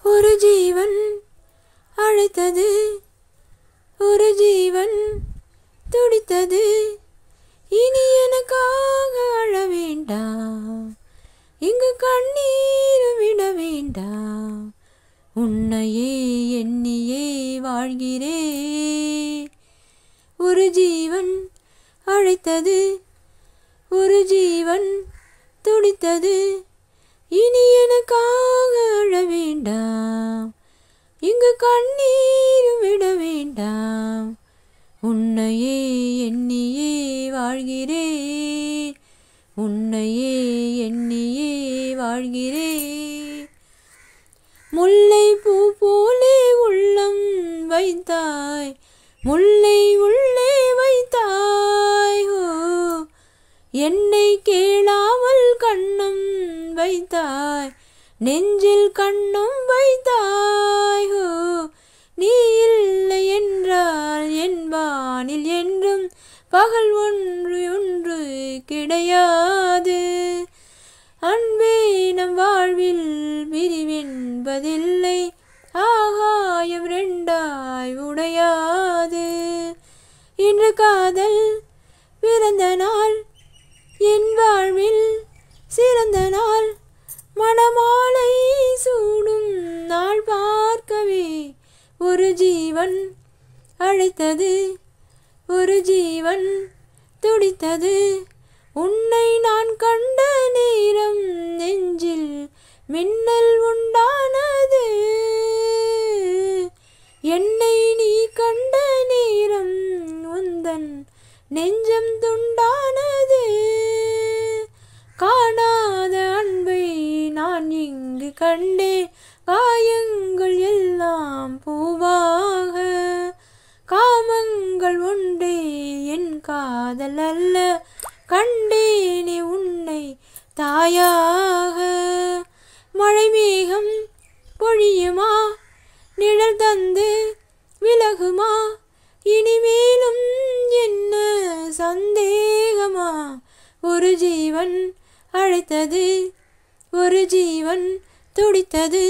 ஒரு ஜீவன் அழைத்தது, ஒரு ஜீவன் துடித்தது. இனி எனக்காக அழ வேண்டாம், இங்கு கண்ணீர் விட வேண்டாம். உன்னையே எண்ணியே வாழ்கிறேன். ஒரு ஜீவன் அழைத்தது, ஒரு ஜீவன் துடித்தது. இனி எனக்காக அழ வேண்டாம், இங்கு கண்ணீர் விட வேண்டாம். உன்னையே எண்ணியே வாழ்கிறேன், உன்னையே எண்ணியே வாழ்கிறேன். முல்லை பூ போலே உள்ளம் வைத்தாய், முல்லை உள்ளே வைத்தாய். ஓ, என்னை கேளாமல் கண்ணம் வைத்தாய், நெஞ்சில் கண்ணும் வைத்தாய். ஓ, நீ இல்லை என்றால் என் வானில் என்றும் பகல் ஒன்று ஒன்று கிடையாது. அன்பே நம் வாழ்வில் பிரிவென்பதில்லை, ஆகாயம் ரெண்டாய் உடையாது. இன்று காதல் பிறந்த நாள், என் வாழ்வில் சிறந்த நாள். மணமாலை சூடும் நாள் பார்க்கவே ஒரு ஜீவன் அழைத்தது, ஒரு ஜீவன் துடித்தது. உன்னை நான் கண்ட நேரம் நெஞ்சில் மின்னல் உண்டானது. என்னை நீ கண்ட நேரம் உந்தன் நெஞ்சம் துண்டானது. காணாத அன்பை நான் இங்கு கண்டேன், காயங்கள் எல்லாம் பூவாக. காமங்கள் ஒன்றே என் காதல் அல்ல, கண்டேனே உன்னை தாயாக. மழை மேகம் பொழியுமா, நிழல் தந்து விலகுமா? இனிமேலும் என்ன சந்தேகமா? ஒரு ஜீவன் அழைத்தது, ஒரு ஜீவன் துடித்தது.